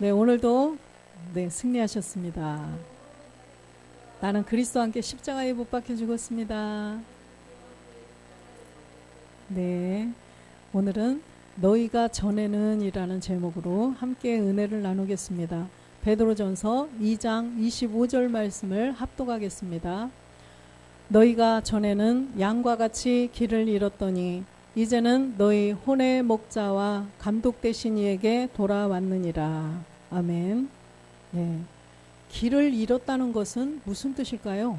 네, 오늘도 승리하셨습니다. 나는 그리스도와 함께 십자가에 못 박혀 죽었습니다. 네, 오늘은 너희가 전에는 이라는 제목으로 함께 은혜를 나누겠습니다. 베드로전서 2장 25절 말씀을 합독하겠습니다. 너희가 전에는 양과 같이 길을 잃었더니 이제는 너희 혼의 목자와 감독 되신 이에게 돌아왔느니라. 아멘. 네. 길을 잃었다는 것은 무슨 뜻일까요?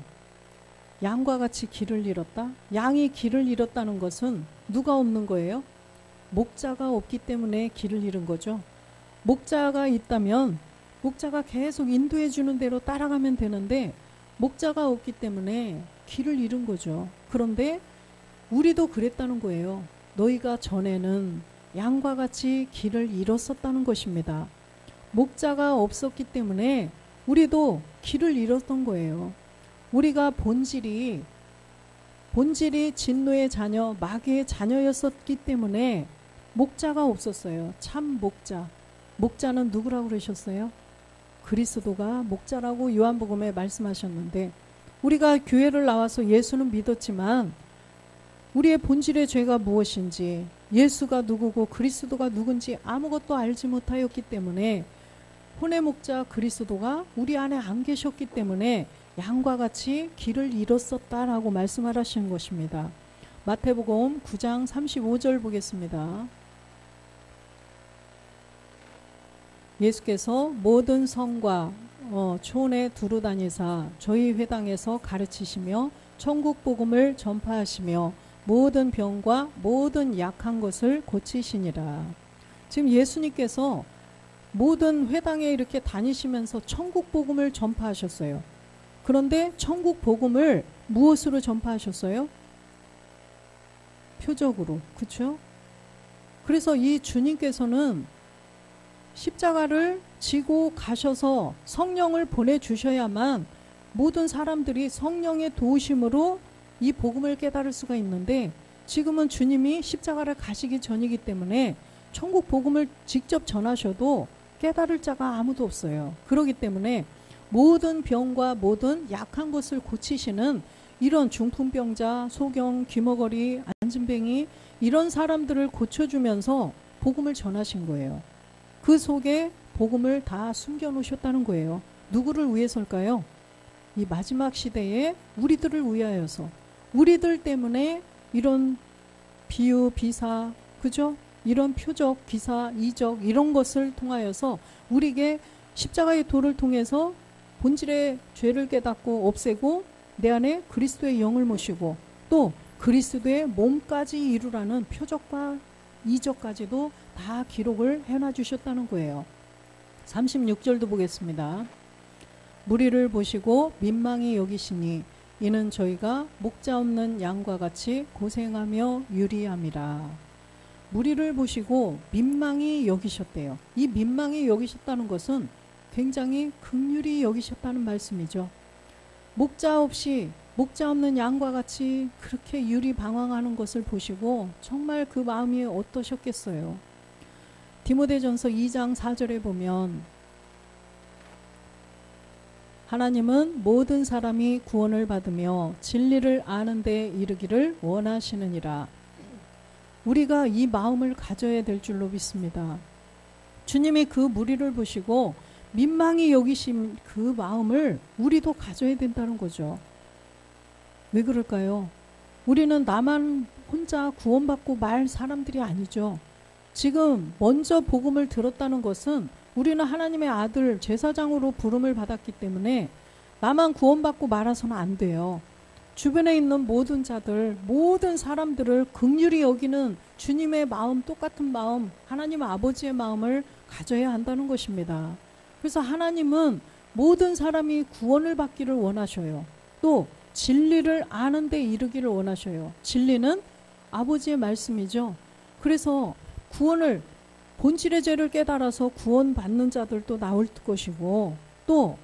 양과 같이 길을 잃었다? 양이 길을 잃었다는 것은 누가 없는 거예요? 목자가 없기 때문에 길을 잃은 거죠. 목자가 있다면 목자가 계속 인도해 주는 대로 따라가면 되는데 목자가 없기 때문에 길을 잃은 거죠. 그런데 우리도 그랬다는 거예요. 너희가 전에는 양과 같이 길을 잃었었다는 것입니다. 목자가 없었기 때문에 우리도 길을 잃었던 거예요. 우리가 본질이 진노의 자녀, 마귀의 자녀였었기 때문에 목자가 없었어요. 참 목자. 목자는 누구라고 그러셨어요? 그리스도가 목자라고 요한복음에 말씀하셨는데 우리가 교회를 나와서 예수는 믿었지만 우리의 본질의 죄가 무엇인지 예수가 누구고 그리스도가 누군지 아무것도 알지 못하였기 때문에 혼의 목자 그리스도가 우리 안에 안 계셨기 때문에 양과 같이 길을 잃었었다라고 말씀을 하시는 것입니다. 마태복음 9장 35절 보겠습니다. 예수께서 모든 성과 촌에 두루 다니사 저희 회당에서 가르치시며 천국 복음을 전파하시며 모든 병과 모든 약한 것을 고치시니라. 지금 예수님께서 모든 회당에 이렇게 다니시면서 천국 복음을 전파하셨어요. 그런데 천국 복음을 무엇으로 전파하셨어요? 표적으로. 그렇죠? 그래서 이 주님께서는 십자가를 지고 가셔서 성령을 보내주셔야만 모든 사람들이 성령의 도우심으로 이 복음을 깨달을 수가 있는데 지금은 주님이 십자가를 가시기 전이기 때문에 천국 복음을 직접 전하셔도 깨달을 자가 아무도 없어요. 그렇기 때문에 모든 병과 모든 약한 것을 고치시는 이런 중풍병자, 소경, 귀머거리, 안진뱅이 이런 사람들을 고쳐주면서 복음을 전하신 거예요. 그 속에 복음을 다 숨겨놓으셨다는 거예요. 누구를 위해서일까요? 이 마지막 시대에 우리들을 위하여서 우리들 때문에 이런 비유, 비사, 그죠? 이런 표적, 기사, 이적 이런 것을 통하여서 우리에게 십자가의 도를 통해서 본질의 죄를 깨닫고 없애고 내 안에 그리스도의 영을 모시고 또 그리스도의 몸까지 이루라는 표적과 이적까지도 다 기록을 해놔 주셨다는 거예요. 36절도 보겠습니다. 무리를 보시고 민망히 여기시니 이는 저희가 목자 없는 양과 같이 고생하며 유리함이라. 무리를 보시고 민망히 여기셨대요. 이 민망히 여기셨다는 것은 굉장히 긍휼히 여기셨다는 말씀이죠. 목자 없는 양과 같이 그렇게 유리방황하는 것을 보시고 정말 그 마음이 어떠셨겠어요. 디모데전서 2장 4절에 보면 하나님은 모든 사람이 구원을 받으며 진리를 아는 데 이르기를 원하시느니라. 우리가 이 마음을 가져야 될 줄로 믿습니다. 주님이 그 무리를 보시고 민망히 여기신 그 마음을 우리도 가져야 된다는 거죠. 왜 그럴까요? 우리는 나만 혼자 구원받고 말 사람들이 아니죠. 지금 먼저 복음을 들었다는 것은 우리는 하나님의 아들 제사장으로 부름을 받았기 때문에 나만 구원받고 말아서는 안 돼요. 주변에 있는 모든 자들, 모든 사람들을 긍휼히 여기는 주님의 마음, 똑같은 마음, 하나님 아버지의 마음을 가져야 한다는 것입니다. 그래서 하나님은 모든 사람이 구원을 받기를 원하셔요. 또 진리를 아는 데 이르기를 원하셔요. 진리는 아버지의 말씀이죠. 그래서 구원을 본질의 죄를 깨달아서 구원받는 자들도 나올 것이고 또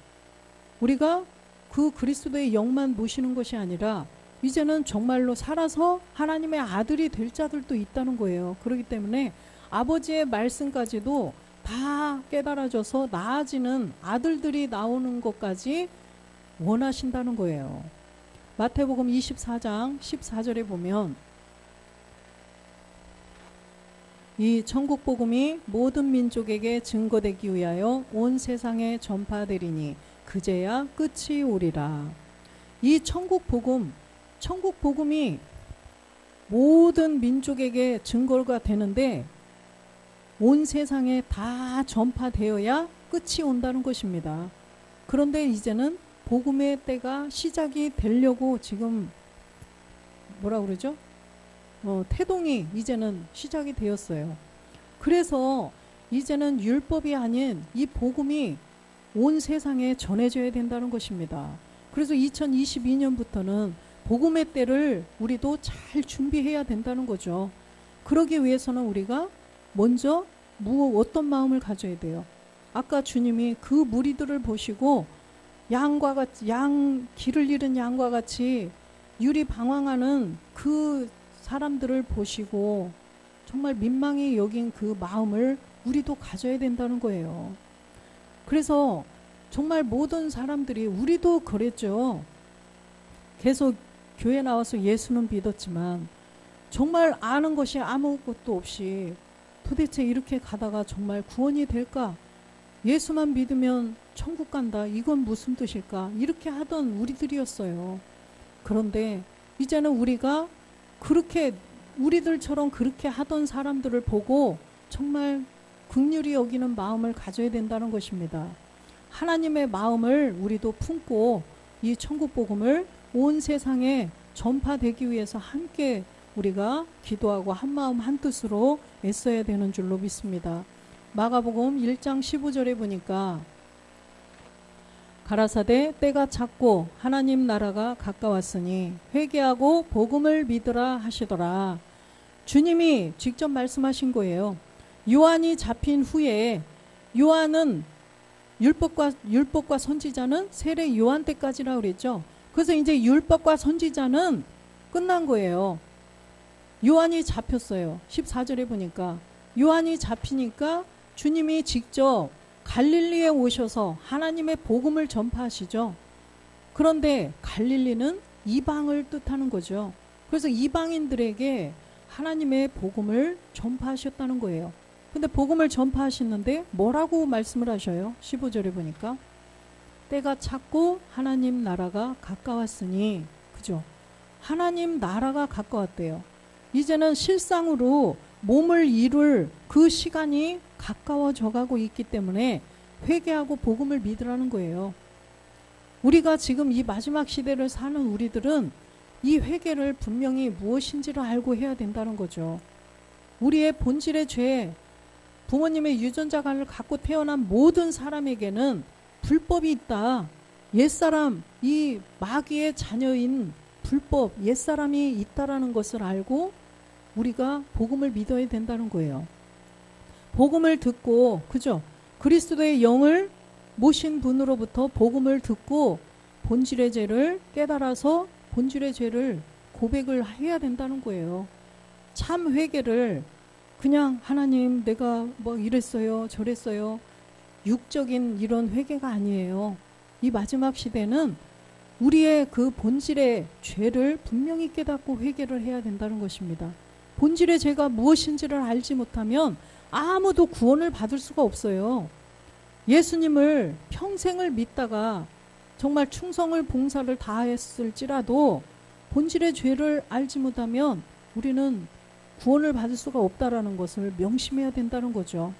우리가 그 그리스도의 영만 모시는 것이 아니라 이제는 정말로 살아서 하나님의 아들이 될 자들도 있다는 거예요. 그렇기 때문에 아버지의 말씀까지도 다 깨달아져서 나아지는 아들들이 나오는 것까지 원하신다는 거예요. 마태복음 24장 14절에 보면 이 천국 복음이 모든 민족에게 증거되기 위하여 온 세상에 전파되리니 그제야 끝이 오리라. 이 천국 복음이 모든 민족에게 증거가 되는데 온 세상에 다 전파되어야 끝이 온다는 것입니다. 그런데 이제는 복음의 때가 시작이 되려고 지금 뭐라 그러죠? 태동이 이제는 시작이 되었어요. 그래서 이제는 율법이 아닌 이 복음이 온 세상에 전해져야 된다는 것입니다. 그래서 2022년부터는 복음의 때를 우리도 잘 준비해야 된다는 거죠. 그러기 위해서는 우리가 먼저 어떤 마음을 가져야 돼요? 아까 주님이 그 무리들을 보시고 양 길을 잃은 양과 같이 유리 방황하는 그 사람들을 보시고 정말 민망히 여긴 그 마음을 우리도 가져야 된다는 거예요. 그래서 정말 모든 사람들이 우리도 그랬죠. 계속 교회 나와서 예수는 믿었지만 정말 아는 것이 아무것도 없이 도대체 이렇게 가다가 정말 구원이 될까? 예수만 믿으면 천국 간다. 이건 무슨 뜻일까? 이렇게 하던 우리들이었어요. 그런데 이제는 우리가 그렇게 우리들처럼 그렇게 하던 사람들을 보고 정말 긍휼히 여기는 마음을 가져야 된다는 것입니다. 하나님의 마음을 우리도 품고 이 천국 복음을 온 세상에 전파되기 위해서 함께 우리가 기도하고 한마음 한뜻으로 애써야 되는 줄로 믿습니다. 마가복음 1장 15절에 보니까 가라사대 때가 찼고 하나님 나라가 가까웠으니 회개하고 복음을 믿으라 하시더라. 주님이 직접 말씀하신 거예요. 요한이 잡힌 후에 요한은 율법과 선지자는 세례 요한 때까지라 그랬죠. 그래서 이제 율법과 선지자는 끝난 거예요. 요한이 잡혔어요. 14절에 보니까 요한이 잡히니까 주님이 직접 갈릴리에 오셔서 하나님의 복음을 전파하시죠. 그런데 갈릴리는 이방을 뜻하는 거죠. 그래서 이방인들에게 하나님의 복음을 전파하셨다는 거예요. 근데 복음을 전파하시는데 뭐라고 말씀을 하셔요? 15절에 보니까 때가 찼고 하나님 나라가 가까웠으니, 그죠? 하나님 나라가 가까웠대요. 이제는 실상으로 몸을 이룰 그 시간이 가까워져 가고 있기 때문에 회개하고 복음을 믿으라는 거예요. 우리가 지금 이 마지막 시대를 사는 우리들은 이 회개를 분명히 무엇인지를 알고 해야 된다는 거죠. 우리의 본질의 죄, 부모님의 유전자를 갖고 태어난 모든 사람에게는 불법이 있다. 옛사람, 이 마귀의 자녀인 불법, 옛사람이 있다라는 것을 알고 우리가 복음을 믿어야 된다는 거예요. 복음을 듣고, 그죠? 그리스도의 영을 모신 분으로부터 복음을 듣고 본질의 죄를 깨달아서 본질의 죄를 고백을 해야 된다는 거예요. 참 회개를 그냥 하나님 내가 뭐 이랬어요 저랬어요 육적인 이런 회개가 아니에요. 이 마지막 시대는 우리의 그 본질의 죄를 분명히 깨닫고 회개를 해야 된다는 것입니다. 본질의 죄가 무엇인지를 알지 못하면 아무도 구원을 받을 수가 없어요. 예수님을 평생을 믿다가 정말 충성을 봉사를 다했을지라도 본질의 죄를 알지 못하면 우리는 구원을 받을 수가 없다라는 것을 명심해야 된다는 거죠.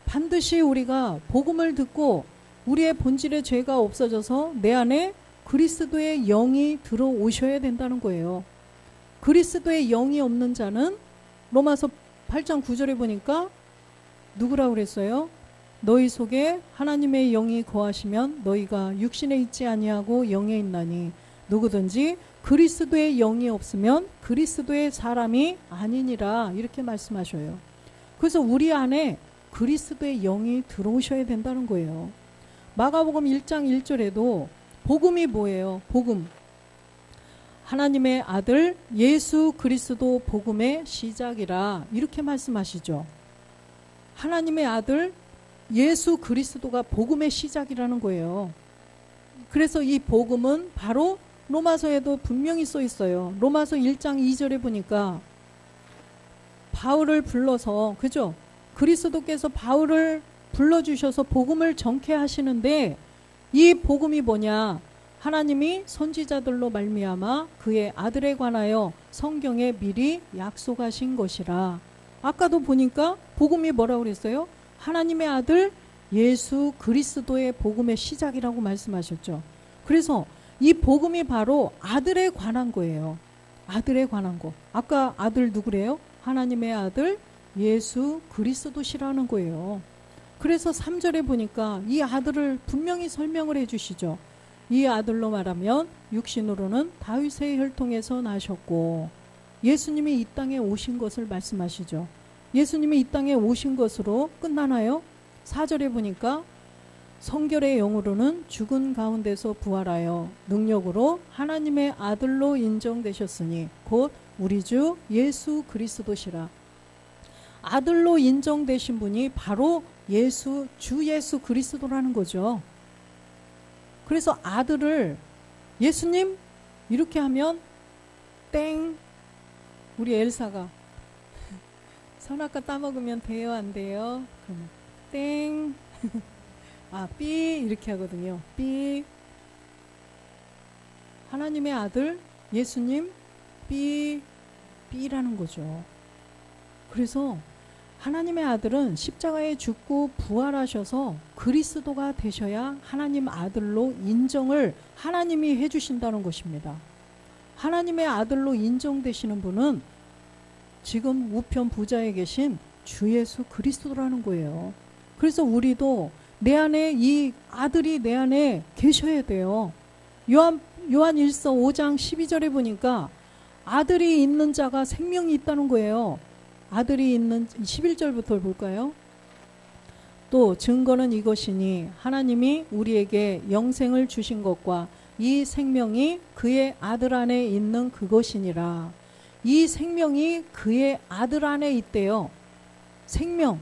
반드시 우리가 복음을 듣고 우리의 본질의 죄가 없어져서 내 안에 그리스도의 영이 들어오셔야 된다는 거예요. 그리스도의 영이 없는 자는 로마서 8장 9절에 보니까 누구라고 그랬어요? 너희 속에 하나님의 영이 거하시면 너희가 육신에 있지 아니하고 영에 있나니 누구든지 그리스도의 영이 없으면 그리스도의 사람이 아니니라 이렇게 말씀하셔요. 그래서 우리 안에 그리스도의 영이 들어오셔야 된다는 거예요. 마가복음 1장 1절에도 복음이 뭐예요? 복음. 하나님의 아들 예수 그리스도 복음의 시작이라 이렇게 말씀하시죠. 하나님의 아들 예수 그리스도가 복음의 시작이라는 거예요. 그래서 이 복음은 바로 로마서에도 분명히 써 있어요. 로마서 1장 2절에 보니까 바울을 불러서, 그죠? 그리스도께서 바울을 불러주셔서 복음을 전케 하시는데, 이 복음이 뭐냐? 하나님이 선지자들로 말미암아 그의 아들에 관하여 성경에 미리 약속하신 것이라. 아까도 보니까 복음이 뭐라고 그랬어요? 하나님의 아들 예수 그리스도의 복음의 시작이라고 말씀하셨죠. 그래서 이 복음이 바로 아들에 관한 거예요. 아들에 관한 거. 아까 아들 누구래요? 하나님의 아들 예수 그리스도시라는 거예요. 그래서 3절에 보니까 이 아들을 분명히 설명을 해주시죠. 이 아들로 말하면 육신으로는 다윗의 혈통에서 나셨고, 예수님이 이 땅에 오신 것을 말씀하시죠. 예수님이 이 땅에 오신 것으로 끝나나요? 4절에 보니까 성결의 영으로는 죽은 가운데서 부활하여 능력으로 하나님의 아들로 인정되셨으니 곧 우리 주 예수 그리스도시라. 아들로 인정되신 분이 바로 주 예수 그리스도라는 거죠. 그래서 아들을 예수님 이렇게 하면 땡, 우리 엘사가 선악과 따먹으면 돼요 안 돼요? 그럼 땡 삐 이렇게 하거든요. 삐. 하나님의 아들 예수님 삐라는 거죠. 그래서 하나님의 아들은 십자가에 죽고 부활하셔서 그리스도가 되셔야 하나님 아들로 인정을 하나님이 해주신다는 것입니다. 하나님의 아들로 인정되시는 분은 지금 우편 부자에 계신 주 예수 그리스도라는 거예요. 그래서 우리도 내 안에 이 아들이 내 안에 계셔야 돼요. 요한 1서 5장 12절에 보니까 아들이 있는 자가 생명이 있다는 거예요. 아들이 있는 11절부터 볼까요? 또 증거는 이것이니 하나님이 우리에게 영생을 주신 것과 이 생명이 그의 아들 안에 있는 그것이니라. 이 생명이 그의 아들 안에 있대요. 생명.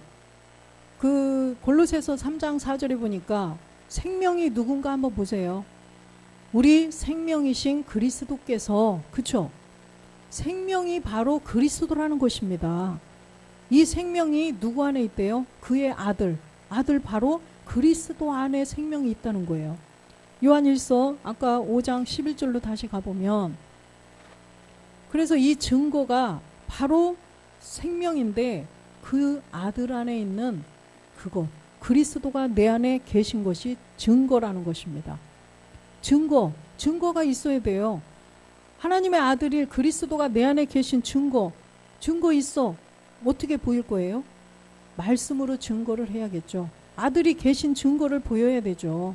그 골로새서 3장 4절에 보니까 생명이 누군가 한번 보세요. 우리 생명이신 그리스도께서, 그쵸? 생명이 바로 그리스도라는 것입니다. 이 생명이 누구 안에 있대요? 그의 아들 바로 그리스도 안에 생명이 있다는 거예요. 요한 1서 아까 5장 11절로 다시 가보면, 그래서 이 증거가 바로 생명인데 그 아들 안에 있는 그것, 그리스도가 내 안에 계신 것이 증거라는 것입니다. 증거가 있어야 돼요. 하나님의 아들이 그리스도가 내 안에 계신 증거 있어. 어떻게 보일 거예요? 말씀으로 증거를 해야겠죠. 아들이 계신 증거를 보여야 되죠.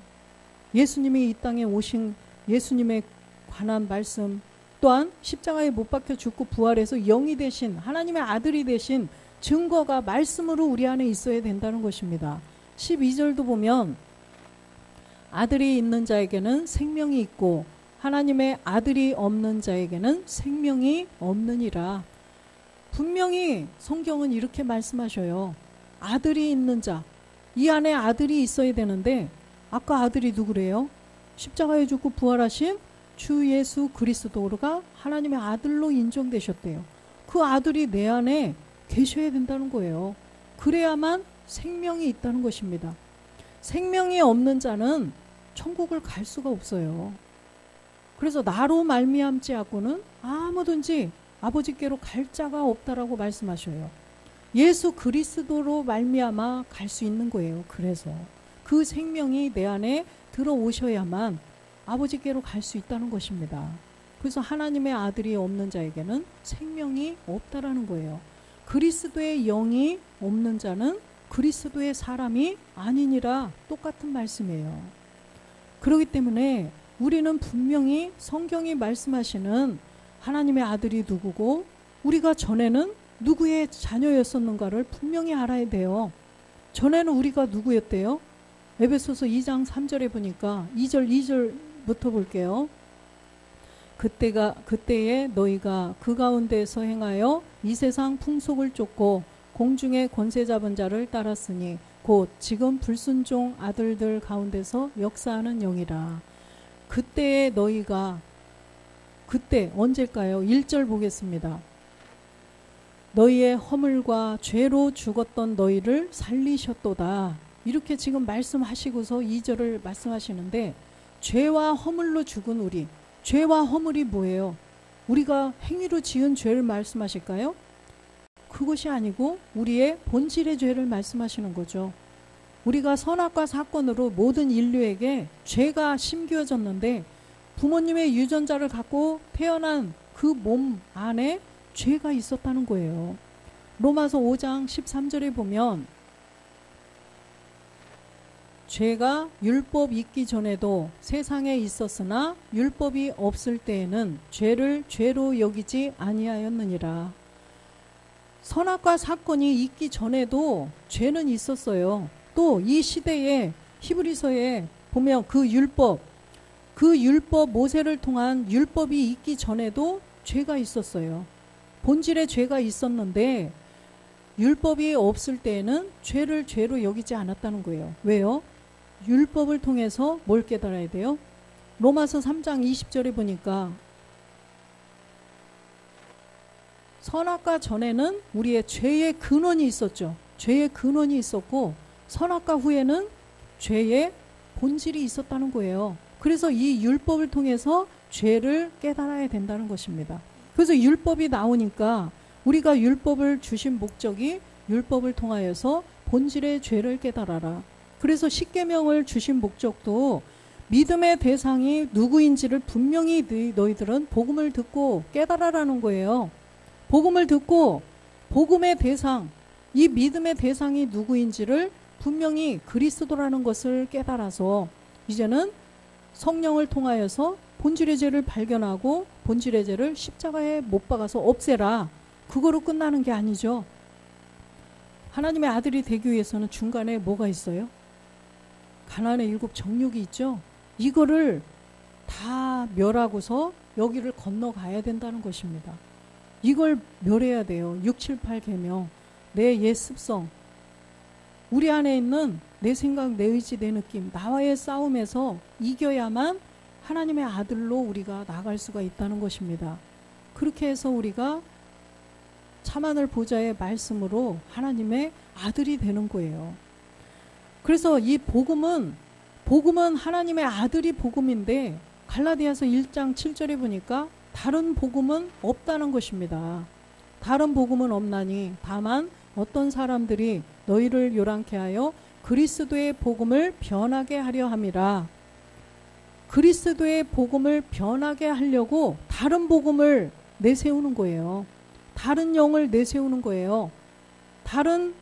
예수님이 이 땅에 오신 예수님에 관한 말씀, 또한 십자가에 못 박혀 죽고 부활해서 영이 되신 하나님의 아들이 되신 증거가 말씀으로 우리 안에 있어야 된다는 것입니다. 12절도 보면 아들이 있는 자에게는 생명이 있고 하나님의 아들이 없는 자에게는 생명이 없느니라. 분명히 성경은 이렇게 말씀하셔요. 아들이 있는 자, 이 안에 아들이 있어야 되는데 아까 아들이 누구래요? 십자가에 죽고 부활하신 주 예수 그리스도가 하나님의 아들로 인정되셨대요. 그 아들이 내 안에 계셔야 된다는 거예요. 그래야만 생명이 있다는 것입니다. 생명이 없는 자는 천국을 갈 수가 없어요. 그래서 나로 말미암지 않고는 아무든지 아버지께로 갈 자가 없다라고 말씀하셔요. 예수 그리스도로 말미암아 갈 수 있는 거예요. 그래서 그 생명이 내 안에 들어오셔야만 아버지께로 갈 수 있다는 것입니다. 그래서 하나님의 아들이 없는 자에게는 생명이 없다라는 거예요. 그리스도의 영이 없는 자는 그리스도의 사람이 아니니라 똑같은 말씀이에요. 그렇기 때문에 우리는 분명히 성경이 말씀하시는 하나님의 아들이 누구고 우리가 전에는 누구의 자녀였었는가를 분명히 알아야 돼요. 전에는 우리가 누구였대요? 에베소서 2장 3절에 보니까 2절부터 볼게요. 그때에 너희가 그 가운데서 행하여 이 세상 풍속을 쫓고 공중의 권세 잡은 자를 따랐으니 곧 지금 불순종 아들들 가운데서 역사하는 영이라. 그때의 너희가, 그때 언제일까요? 1절 보겠습니다. 너희의 허물과 죄로 죽었던 너희를 살리셨도다. 이렇게 지금 말씀하시고서 2절을 말씀하시는데, 죄와 허물로 죽은 우리, 죄와 허물이 뭐예요? 우리가 행위로 지은 죄를 말씀하실까요? 그것이 아니고 우리의 본질의 죄를 말씀하시는 거죠. 우리가 선악과 사건으로 모든 인류에게 죄가 심겨졌는데, 부모님의 유전자를 갖고 태어난 그 몸 안에 죄가 있었다는 거예요. 로마서 5장 13절에 보면 죄가 율법 있기 전에도 세상에 있었으나 율법이 없을 때에는 죄를 죄로 여기지 아니하였느니라. 선악과 사건이 있기 전에도 죄는 있었어요. 또 이 시대에 히브리서에 보면 그 율법 모세를 통한 율법이 있기 전에도 죄가 있었어요. 본질의 죄가 있었는데 율법이 없을 때에는 죄를 죄로 여기지 않았다는 거예요. 왜요? 율법을 통해서 뭘 깨달아야 돼요? 로마서 3장 20절에 보니까 선악과 전에는 우리의 죄의 근원이 있었죠. 죄의 근원이 있었고 선악과 후에는 죄의 본질이 있었다는 거예요. 그래서 이 율법을 통해서 죄를 깨달아야 된다는 것입니다. 그래서 율법이 나오니까 우리가 율법을 주신 목적이 율법을 통하여서 본질의 죄를 깨달아라. 그래서 십계명을 주신 목적도 믿음의 대상이 누구인지를 분명히 너희들은 복음을 듣고 깨달아라는 거예요. 복음을 듣고 복음의 대상, 이 믿음의 대상이 누구인지를 분명히 그리스도라는 것을 깨달아서 이제는 성령을 통하여서 본질의 죄를 발견하고 본질의 죄를 십자가에 못 박아서 없애라. 그거로 끝나는 게 아니죠. 하나님의 아들이 되기 위해서는 중간에 뭐가 있어요? 가나안의 7 정욕이 있죠. 이거를 다 멸하고서 여기를 건너가야 된다는 것입니다. 이걸 멸해야 돼요. 6, 7, 8 계명. 내 옛 습성, 우리 안에 있는 내 생각, 내 의지, 내 느낌, 나와의 싸움에서 이겨야만 하나님의 아들로 우리가 나갈 수가 있다는 것입니다. 그렇게 해서 우리가 참하늘 보좌의 말씀으로 하나님의 아들이 되는 거예요. 그래서 이 복음은 하나님의 아들이 복음인데 갈라디아서 1장 7절에 보니까 다른 복음은 없다는 것입니다. 다른 복음은 없나니 다만 어떤 사람들이 너희를 요란케 하여 그리스도의 복음을 변하게 하려 함이라. 그리스도의 복음을 변하게 하려고 다른 복음을 내세우는 거예요. 다른 영을 내세우는 거예요. 다른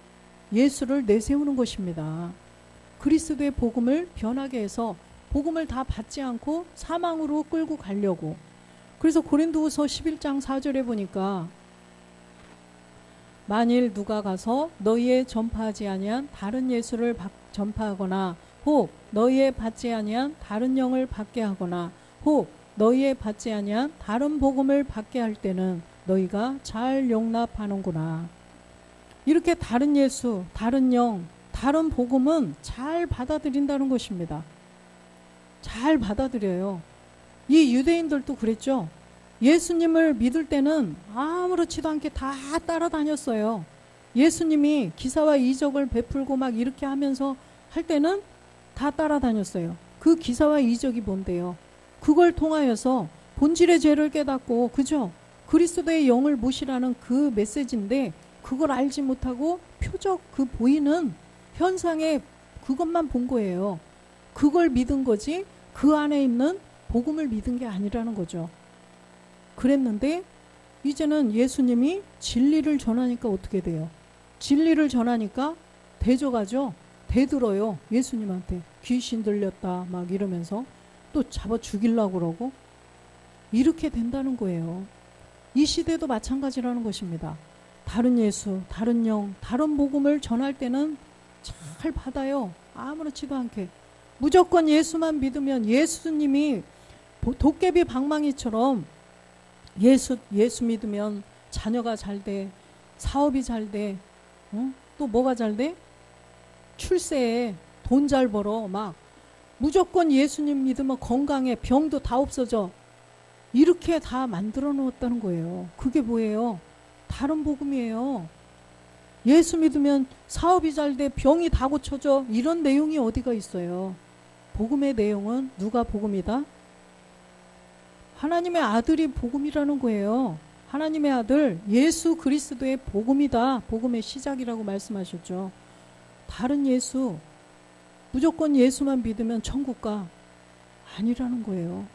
예수를 내세우는 것입니다. 그리스도의 복음을 변하게 해서 복음을 다 받지 않고 사망으로 끌고 가려고. 그래서 고린도후서 11장 4절에 보니까 만일 누가 가서 너희의 전파하지 아니한 다른 예수를 전파하거나 혹 너희의 받지 아니한 다른 영을 받게 하거나 혹 너희의 받지 아니한 다른 복음을 받게 할 때는 너희가 잘 용납하는구나. 이렇게 다른 예수, 다른 영, 다른 복음은 잘 받아들인다는 것입니다. 잘 받아들여요. 이 유대인들도 그랬죠. 예수님을 믿을 때는 아무렇지도 않게 다 따라다녔어요. 예수님이 기사와 이적을 베풀고 막 이렇게 하면서 할 때는 다 따라다녔어요. 그 기사와 이적이 뭔데요? 그걸 통하여서 본질의 죄를 깨닫고, 그죠? 그리스도의 영을 모시라는 그 메시지인데 그걸 알지 못하고 표적 그 보이는 현상에 그것만 본 거예요. 그걸 믿은 거지 그 안에 있는 복음을 믿은 게 아니라는 거죠. 그랬는데 이제는 예수님이 진리를 전하니까 어떻게 돼요? 진리를 전하니까 대적하죠. 대들어요. 예수님한테 귀신 들렸다 막 이러면서 또 잡아 죽이려고 그러고 이렇게 된다는 거예요. 이 시대도 마찬가지라는 것입니다. 다른 예수, 다른 영, 다른 복음을 전할 때는 잘 받아요. 아무렇지도 않게. 무조건 예수만 믿으면 예수님이 도깨비 방망이처럼 예수 믿으면 자녀가 잘 돼, 사업이 잘 돼, 또 뭐가 잘 돼? 출세해. 돈 잘 벌어. 막 무조건 예수님 믿으면 건강해. 병도 다 없어져. 이렇게 다 만들어 놓았다는 거예요. 그게 뭐예요? 다른 복음이에요. 예수 믿으면 사업이 잘 돼. 병이 다 고쳐져. 이런 내용이 어디가 있어요? 복음의 내용은 누가 복음이다? 하나님의 아들이 복음이라는 거예요. 하나님의 아들 예수 그리스도의 복음이다. 복음의 시작이라고 말씀하셨죠. 다른 예수, 무조건 예수만 믿으면 천국 가. 아니라는 거예요.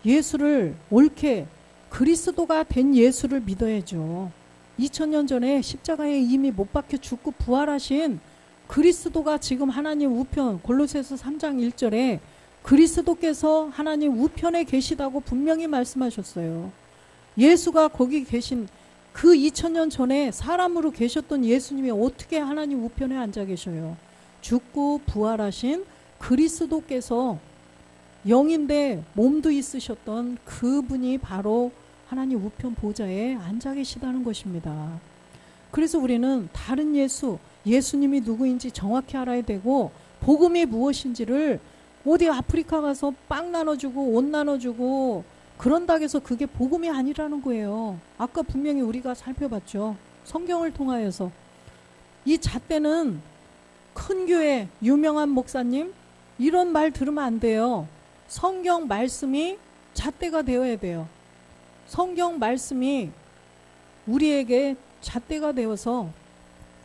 예수를 옳게 그리스도가 된 예수를 믿어야죠. 2000년 전에 십자가에 이미 못 박혀 죽고 부활하신 그리스도가 지금 하나님 우편, 골로새서 3장 1절에 그리스도께서 하나님 우편에 계시다고 분명히 말씀하셨어요. 예수가 거기 계신 그 2000년 전에 사람으로 계셨던 예수님이 어떻게 하나님 우편에 앉아 계셔요? 죽고 부활하신 그리스도께서 영인데 몸도 있으셨던 그분이 바로 하나님 우편 보좌에 앉아 계시다는 것입니다. 그래서 우리는 다른 예수, 예수님이 누구인지 정확히 알아야 되고 복음이 무엇인지를 어디 아프리카 가서 빵 나눠주고 옷 나눠주고 그런다고 해서 그게 복음이 아니라는 거예요. 아까 분명히 우리가 살펴봤죠. 성경을 통하여서. 이 잣대는 큰 교회 유명한 목사님 이런 말 들으면 안 돼요. 성경 말씀이 잣대가 되어야 돼요. 성경 말씀이 우리에게 잣대가 되어서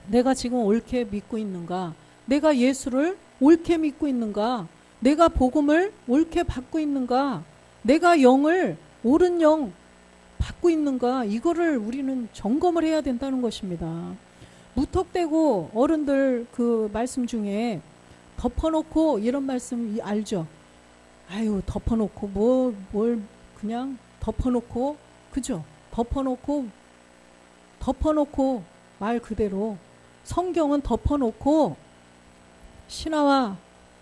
내가 지금 옳게 믿고 있는가, 내가 예수를 옳게 믿고 있는가, 내가 복음을 옳게 받고 있는가, 내가 영을 옳은 영 받고 있는가, 이거를 우리는 점검을 해야 된다는 것입니다. 무턱대고 어른들 그 말씀 중에 덮어놓고 이런 말씀 알죠? 아유 덮어놓고 뭘 그냥 덮어놓고, 그죠? 덮어놓고 말 그대로 성경은 덮어놓고 신화와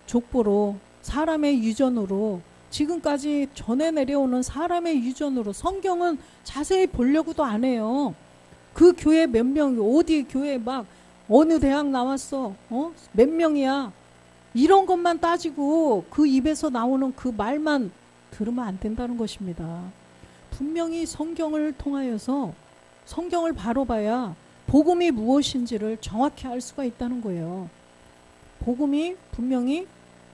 족보로 사람의 유전으로 지금까지 전해 내려오는 사람의 유전으로 성경은 자세히 보려고도 안 해요. 그 교회 몇 명, 어디 교회 막 어느 대학 나왔어, 몇 명이야, 이런 것만 따지고 그 입에서 나오는 그 말만 들으면 안 된다는 것입니다. 분명히 성경을 통하여서 성경을 바로 봐야 복음이 무엇인지를 정확히 알 수가 있다는 거예요. 복음이 분명히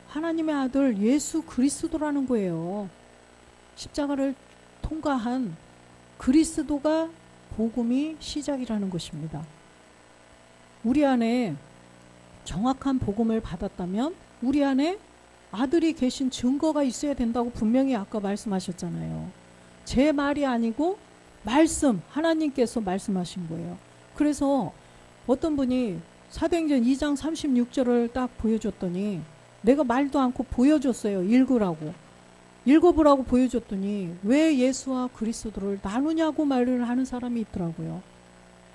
하나님의 아들 예수 그리스도라는 거예요. 십자가를 통과한 그리스도가 복음이 시작이라는 것입니다. 우리 안에 정확한 복음을 받았다면 우리 안에 아들이 계신 증거가 있어야 된다고 분명히 아까 말씀하셨잖아요. 제 말이 아니고 말씀, 하나님께서 말씀하신 거예요. 그래서 어떤 분이 사도행전 2장 36절을 딱 보여줬더니 내가 말도 않고 보여줬어요. 읽어보라고 보여줬더니 왜 예수와 그리스도를 나누냐고 말을 하는 사람이 있더라고요.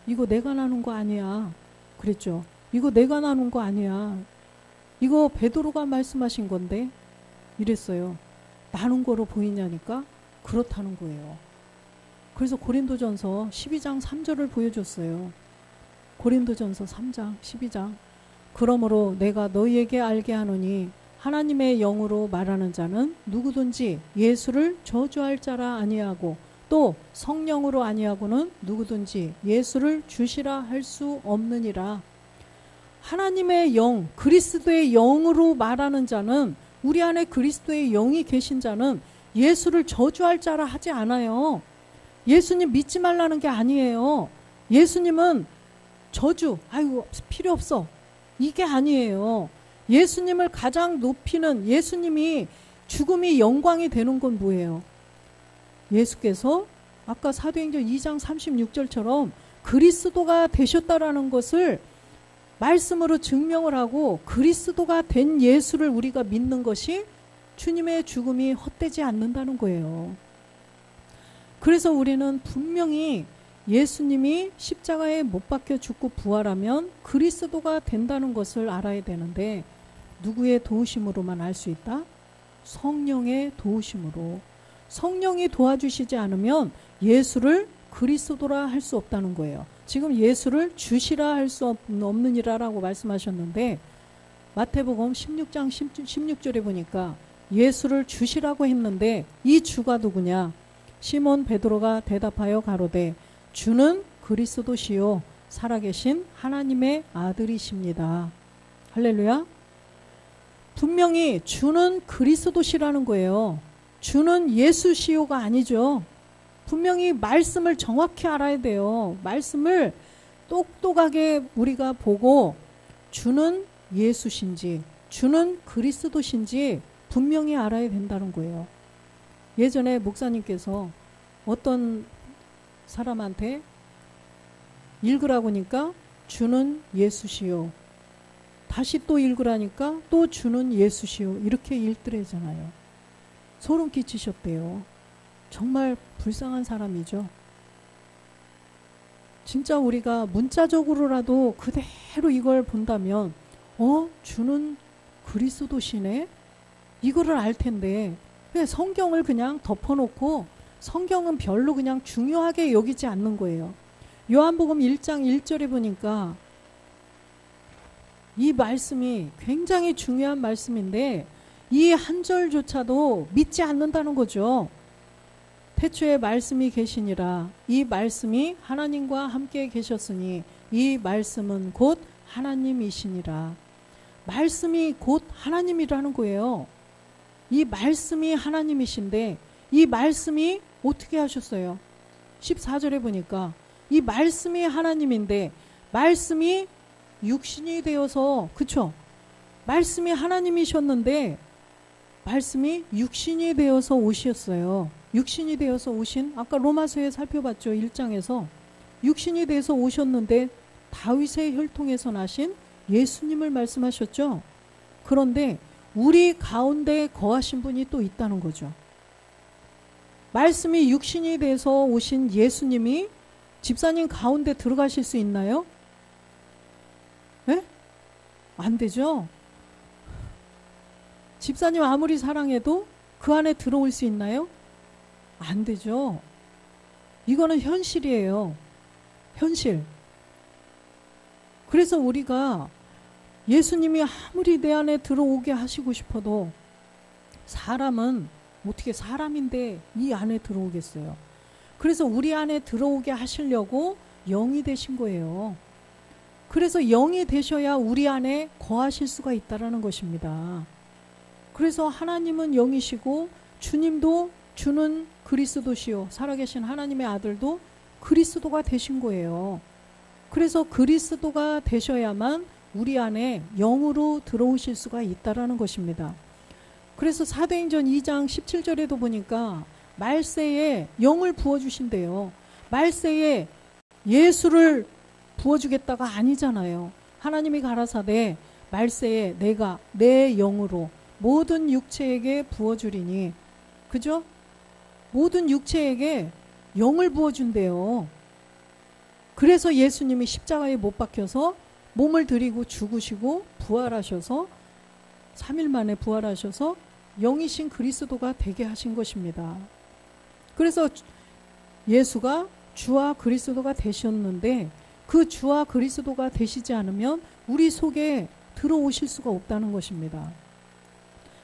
이거 내가 나눈 거 아니야. 그랬죠. 이거 내가 나눈 거 아니야. 이거 베드로가 말씀하신 건데 이랬어요. 나눈 거로 보이냐니까 그렇다는 거예요. 그래서 고린도전서 12장 3절을 보여줬어요. 고린도전서 3장 12장 그러므로 내가 너희에게 알게 하노니 하나님의 영으로 말하는 자는 누구든지 예수를 저주할 자라 아니하고 또 성령으로 아니하고는 누구든지 예수를 주시라 할 수 없느니라. 하나님의 영, 그리스도의 영으로 말하는 자는, 우리 안에 그리스도의 영이 계신 자는 예수를 저주할 자라 하지 않아요. 예수님 믿지 말라는 게 아니에요. 예수님은 저주, 아이고 필요 없어, 이게 아니에요. 예수님을 가장 높이는, 예수님이 죽음이 영광이 되는 건 뭐예요? 예수께서 아까 사도행전 2장 36절처럼 그리스도가 되셨다라는 것을 말씀으로 증명을 하고 그리스도가 된 예수를 우리가 믿는 것이 주님의 죽음이 헛되지 않는다는 거예요. 그래서 우리는 분명히 예수님이 십자가에 못 박혀 죽고 부활하면 그리스도가 된다는 것을 알아야 되는데, 누구의 도우심으로만 알 수 있다? 성령의 도우심으로. 성령이 도와주시지 않으면 예수를 그리스도라 할 수 없다는 거예요. 지금 예수를 주시라 할 수 없느니라라고 말씀하셨는데 마태복음 16장 16절에 보니까 예수를 주시라고 했는데 이 주가 누구냐? 시몬 베드로가 대답하여 가로되 주는 그리스도시요 살아계신 하나님의 아들이십니다. 할렐루야. 분명히 주는 그리스도시라는 거예요. 주는 예수시요가 아니죠. 분명히 말씀을 정확히 알아야 돼요. 말씀을 똑똑하게 우리가 보고 주는 예수신지 주는 그리스도신지 분명히 알아야 된다는 거예요. 예전에 목사님께서 어떤 사람한테 읽으라고 하니까 주는 예수시요. 다시 또 읽으라니까 또 주는 예수시요. 이렇게 읽더래잖아요. 소름 끼치셨대요. 정말 불쌍한 사람이죠. 진짜 우리가 문자적으로라도 그대로 이걸 본다면 주는 그리스도시네? 이거를 알 텐데 그냥 성경을 그냥 덮어놓고 성경은 별로 그냥 중요하게 여기지 않는 거예요. 요한복음 1장 1절에 보니까 이 말씀이 굉장히 중요한 말씀인데 이 한 절조차도 믿지 않는다는 거죠. 태초에 말씀이 계시니라. 이 말씀이 하나님과 함께 계셨으니 이 말씀은 곧 하나님이시니라. 말씀이 곧 하나님이라는 거예요. 이 말씀이 하나님이신데 이 말씀이 어떻게 하셨어요? 14절에 보니까 이 말씀이 하나님인데 말씀이 육신이 되어서 그쵸? 말씀이 하나님이셨는데 말씀이 육신이 되어서 오셨어요. 육신이 되어서 오신 아까 로마서에 살펴봤죠. 1장에서 육신이 되어서 오셨는데 다윗의 혈통에서 나신 예수님을 말씀하셨죠. 그런데 우리 가운데 거하신 분이 또 있다는 거죠. 말씀이 육신이 돼서 오신 예수님이 집사님 가운데 들어가실 수 있나요? 네? 안 되죠. 집사님 아무리 사랑해도 그 안에 들어올 수 있나요? 안 되죠. 이거는 현실이에요. 현실. 그래서 우리가 예수님이 아무리 내 안에 들어오게 하시고 싶어도 사람은 어떻게 사람인데 이 안에 들어오겠어요. 그래서 우리 안에 들어오게 하시려고 영이 되신 거예요. 그래서 영이 되셔야 우리 안에 거하실 수가 있다는 것입니다. 그래서 하나님은 영이시고 주님도 주는 그리스도시요 살아계신 하나님의 아들도 그리스도가 되신 거예요. 그래서 그리스도가 되셔야만 우리 안에 영으로 들어오실 수가 있다는 것입니다. 그래서 사도행전 2장 17절에도 보니까 말세에 영을 부어주신대요. 말세에 예수를 부어주겠다가 아니잖아요. 하나님이 가라사대 말세에 내가 내 영으로 모든 육체에게 부어주리니 그죠? 모든 육체에게 영을 부어준대요. 그래서 예수님이 십자가에 못 박혀서 몸을 드리고 죽으시고 부활하셔서 3일 만에 부활하셔서 영이신 그리스도가 되게 하신 것입니다. 그래서 예수가 주와 그리스도가 되셨는데 그 주와 그리스도가 되시지 않으면 우리 속에 들어오실 수가 없다는 것입니다.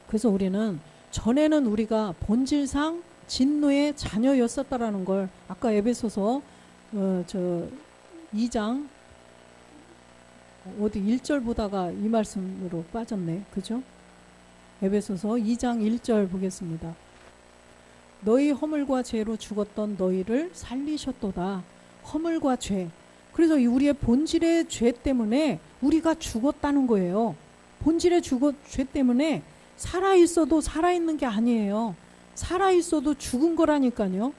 그래서 우리는 전에는 우리가 본질상 진노의 자녀였었다라는 걸 아까 에베소서 2장 어디 1절 보다가 이 말씀으로 빠졌네. 그죠? 에베소서 2장 1절 보겠습니다. 너희 허물과 죄로 죽었던 너희를 살리셨도다. 허물과 죄. 그래서 우리의 본질의 죄 때문에 우리가 죽었다는 거예요. 본질의 죄 때문에 살아있어도 살아있는 게 아니에요. 살아있어도 죽은 거라니까요.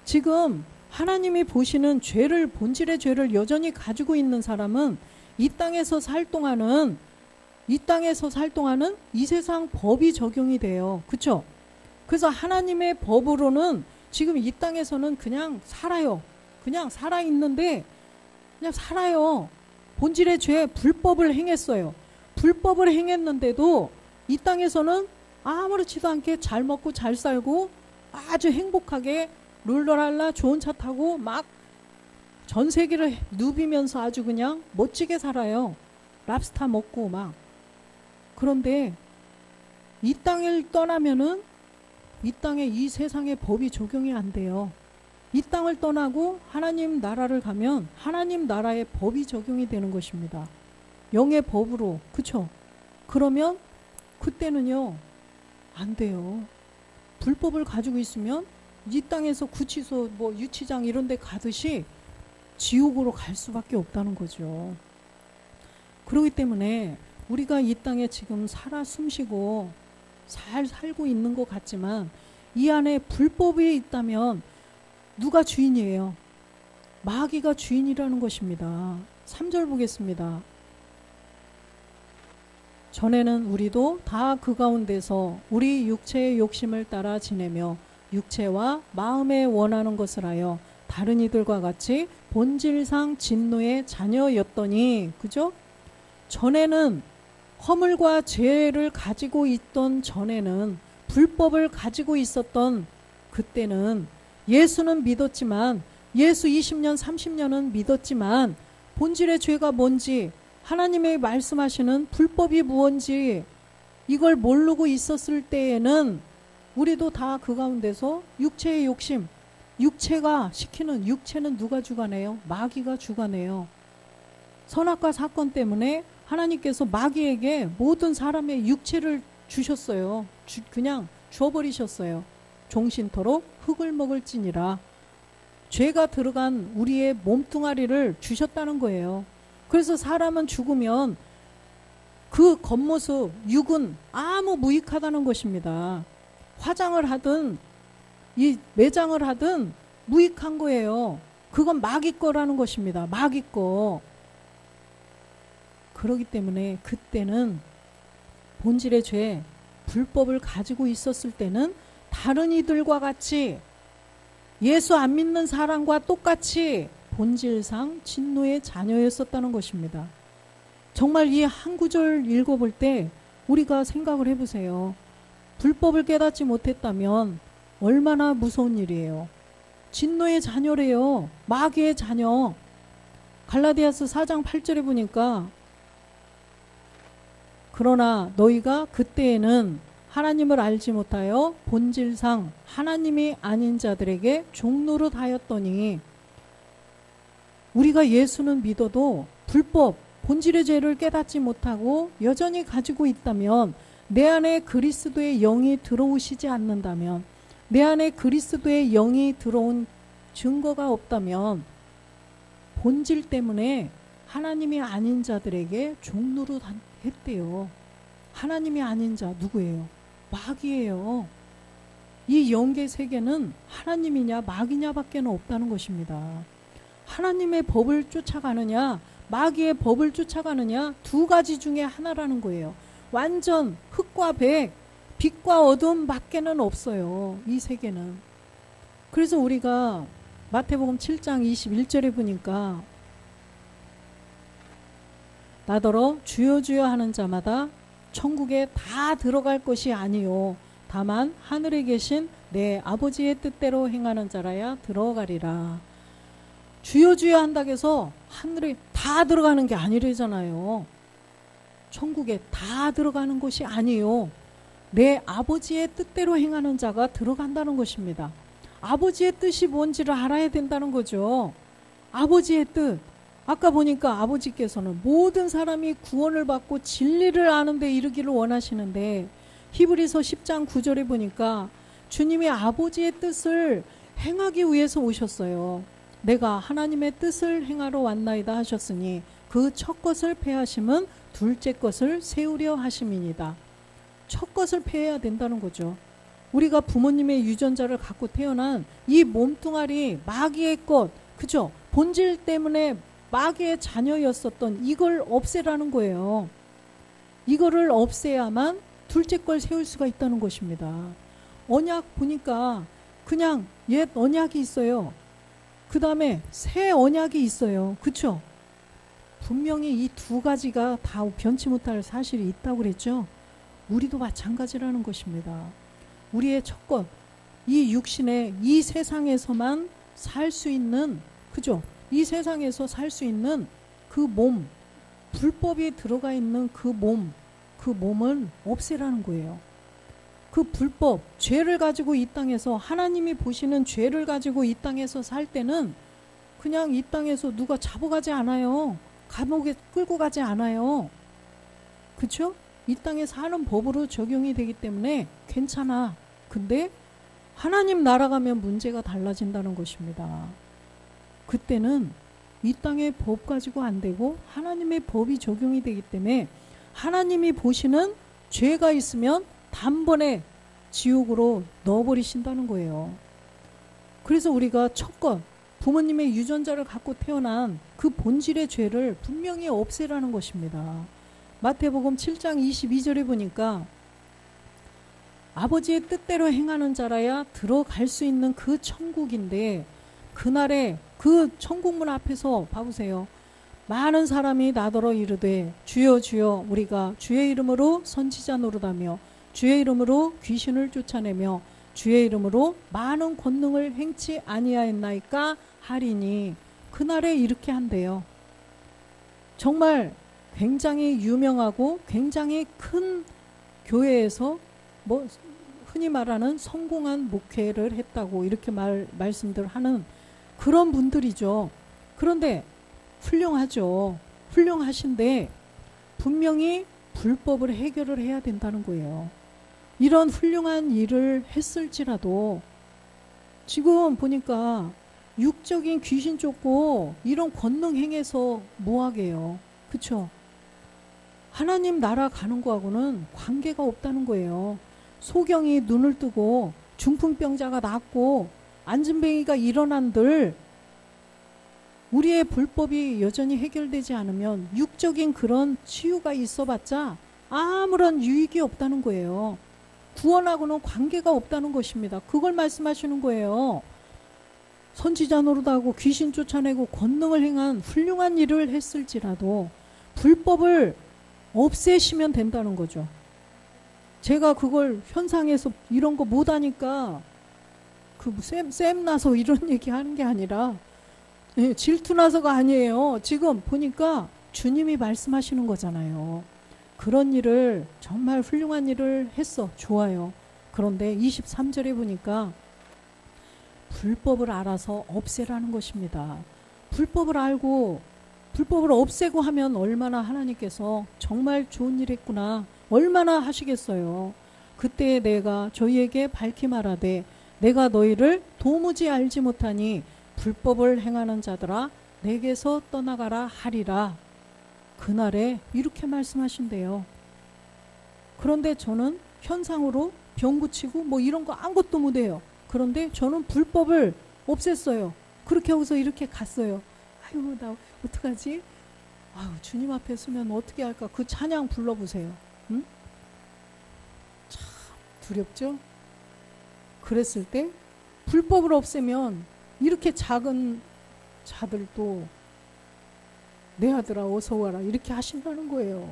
지금 하나님이 보시는 죄를, 본질의 죄를 여전히 가지고 있는 사람은 이 땅에서 살 동안은 이 세상 법이 적용이 돼요. 그렇죠? 그래서 하나님의 법으로는 지금 이 땅에서는 그냥 살아요. 그냥 살아있는데 그냥 살아요. 본질의 죄, 불법을 행했어요. 불법을 행했는데도 이 땅에서는 아무렇지도 않게 잘 먹고 잘 살고 아주 행복하게 룰루랄라 좋은 차 타고 막 전 세계를 누비면서 아주 그냥 멋지게 살아요. 랍스타 먹고 막. 그런데 이 땅을 떠나면은 이 땅에 이 세상의 법이 적용이 안 돼요. 이 땅을 떠나고 하나님 나라를 가면 하나님 나라의 법이 적용이 되는 것입니다. 영의 법으로. 그쵸? 그러면 그때는요 안 돼요. 불법을 가지고 있으면 이 땅에서 구치소 뭐 유치장 이런 데 가듯이 지옥으로 갈 수밖에 없다는 거죠. 그렇기 때문에 우리가 이 땅에 지금 살아 숨쉬고 잘 살고 있는 것 같지만 이 안에 불법이 있다면 누가 주인이에요? 마귀가 주인이라는 것입니다. 3절 보겠습니다. 전에는 우리도 다 그 가운데서 우리 육체의 욕심을 따라 지내며 육체와 마음에 원하는 것을 하여 다른 이들과 같이 본질상 진노의 자녀였더니, 그죠? 전에는 허물과 죄를 가지고 있던 전에는 불법을 가지고 있었던 그때는 예수는 믿었지만 예수 20년 30년은 믿었지만 본질의 죄가 뭔지 하나님의 말씀하시는 불법이 무엇인지 이걸 모르고 있었을 때에는 우리도 다 그 가운데서 육체의 욕심, 육체가 시키는, 육체는 누가 주관해요? 마귀가 주관해요. 선악과 사건 때문에 하나님께서 마귀에게 모든 사람의 육체를 주셨어요. 그냥 주어버리셨어요. 종신토록 흙을 먹을지니라. 죄가 들어간 우리의 몸뚱아리를 주셨다는 거예요. 그래서 사람은 죽으면 그 겉모습, 육은 아무 무익하다는 것입니다. 화장을 하든 이 매장을 하든 무익한 거예요. 그건 마귀 거라는 것입니다. 마귀 거. 그렇기 때문에 그때는 본질의 죄, 불법을 가지고 있었을 때는 다른 이들과 같이 예수 안 믿는 사람과 똑같이 본질상 진노의 자녀였었다는 것입니다. 정말 이 한 구절 읽어볼 때 우리가 생각을 해보세요. 불법을 깨닫지 못했다면 얼마나 무서운 일이에요. 진노의 자녀래요. 마귀의 자녀. 갈라디아서 4장 8절에 보니까 그러나 너희가 그때에는 하나님을 알지 못하여 본질상 하나님이 아닌 자들에게 종노릇 하였더니, 우리가 예수는 믿어도 불법, 본질의 죄를 깨닫지 못하고 여전히 가지고 있다면, 내 안에 그리스도의 영이 들어오시지 않는다면, 내 안에 그리스도의 영이 들어온 증거가 없다면 본질 때문에 하나님이 아닌 자들에게 종노릇 했대요. 하나님이 아닌 자 누구예요? 마귀예요. 이 영계 세계는 하나님이냐 마귀냐 밖에 없다는 것입니다. 하나님의 법을 쫓아가느냐 마귀의 법을 쫓아가느냐 두 가지 중에 하나라는 거예요. 완전 흑과 백, 빛과 어둠 밖에는 없어요. 이 세계는. 그래서 우리가 마태복음 7장 21절에 보니까 나더러 주여 주여 하는 자마다 천국에 다 들어갈 것이 아니요 다만 하늘에 계신 내 아버지의 뜻대로 행하는 자라야 들어가리라. 주여 주여 한다고 해서 하늘에 다 들어가는 게 아니래잖아요. 천국에 다 들어가는 것이 아니요 내 아버지의 뜻대로 행하는 자가 들어간다는 것입니다. 아버지의 뜻이 뭔지를 알아야 된다는 거죠. 아버지의 뜻. 아까 보니까 아버지께서는 모든 사람이 구원을 받고 진리를 아는 데 이르기를 원하시는데, 히브리서 10장 9절에 보니까 주님이 아버지의 뜻을 행하기 위해서 오셨어요. 내가 하나님의 뜻을 행하러 왔나이다 하셨으니 그 첫 것을 패하심은 둘째 것을 세우려 하심이니이다. 첫 것을 패해야 된다는 거죠. 우리가 부모님의 유전자를 갖고 태어난 이 몸뚱아리 마귀의 것, 그죠? 본질 때문에 마귀의 자녀였었던 이걸 없애라는 거예요. 이거를 없애야만 둘째 걸 세울 수가 있다는 것입니다. 언약 보니까 그냥 옛 언약이 있어요. 그 다음에 새 언약이 있어요. 그쵸? 분명히 이 두 가지가 다 변치 못할 사실이 있다고 그랬죠. 우리도 마찬가지라는 것입니다. 우리의 첫 것, 이 육신의 이 세상에서만 살 수 있는, 그죠? 이 세상에서 살 수 있는 그 몸, 불법이 들어가 있는 그 몸은 없애라는 거예요. 그 불법, 죄를 가지고 이 땅에서, 하나님이 보시는 죄를 가지고 이 땅에서 살 때는 그냥 이 땅에서 누가 잡아가지 않아요. 감옥에 끌고 가지 않아요. 그쵸? 이 땅에 사는 법으로 적용이 되기 때문에 괜찮아. 근데 하나님 나라 가면 문제가 달라진다는 것입니다. 그때는 이 땅의 법 가지고 안 되고 하나님의 법이 적용이 되기 때문에 하나님이 보시는 죄가 있으면 단번에 지옥으로 넣어버리신다는 거예요. 그래서 우리가 첫것, 부모님의 유전자를 갖고 태어난 그 본질의 죄를 분명히 없애라는 것입니다. 마태복음 7장 22절에 보니까 아버지의 뜻대로 행하는 자라야 들어갈 수 있는 그 천국인데, 그날에 그 천국문 앞에서 봐보세요. 많은 사람이 나더러 이르되 주여 주여 우리가 주의 이름으로 선지자 노릇하며 주의 이름으로 귀신을 쫓아내며 주의 이름으로 많은 권능을 행치 아니하였나이까 하리니, 그날에 이렇게 한대요. 정말 굉장히 유명하고 굉장히 큰 교회에서 뭐 흔히 말하는 성공한 목회를 했다고 이렇게 말씀들 하는 그런 분들이죠. 그런데 훌륭하죠. 훌륭하신데 분명히 불법을 해결을 해야 된다는 거예요. 이런 훌륭한 일을 했을지라도 지금 보니까 육적인 귀신 쫓고 이런 권능 행해서 뭐하게요. 그쵸? 하나님 나라 가는 거하고는 관계가 없다는 거예요. 소경이 눈을 뜨고 중풍병자가 낫고 안진뱅이가 일어난들 우리의 불법이 여전히 해결되지 않으면 육적인 그런 치유가 있어봤자 아무런 유익이 없다는 거예요. 구원하고는 관계가 없다는 것입니다. 그걸 말씀하시는 거예요. 선지자 노릇하고 귀신 쫓아내고 권능을 행한 훌륭한 일을 했을지라도 불법을 없애시면 된다는 거죠. 제가 그걸 현상에서 이런 거 못하니까 쌤 나서 이런 얘기 하는 게 아니라 질투 나서가 아니에요. 지금 보니까 주님이 말씀하시는 거잖아요. 그런 일을 정말 훌륭한 일을 했어. 좋아요. 그런데 23절에 보니까 불법을 알아서 없애라는 것입니다. 불법을 알고 불법을 없애고 하면 얼마나 하나님께서 정말 좋은 일 했구나 얼마나 하시겠어요. 그때 내가 저희에게 밝히 말하되 내가 너희를 도무지 알지 못하니 불법을 행하는 자들아 내게서 떠나가라 하리라. 그날에 이렇게 말씀하신대요. 그런데 저는 현상으로 병 고치고 뭐 이런 거 아무것도 못해요. 그런데 저는 불법을 없앴어요. 그렇게 하고서 이렇게 갔어요. 아유 나 어떡하지? 아유 주님 앞에 서면 어떻게 할까? 그 찬양 불러보세요. 응? 참 두렵죠? 그랬을 때 불법을 없애면 이렇게 작은 자들도 내 아들아 어서 와라 이렇게 하신다는 거예요.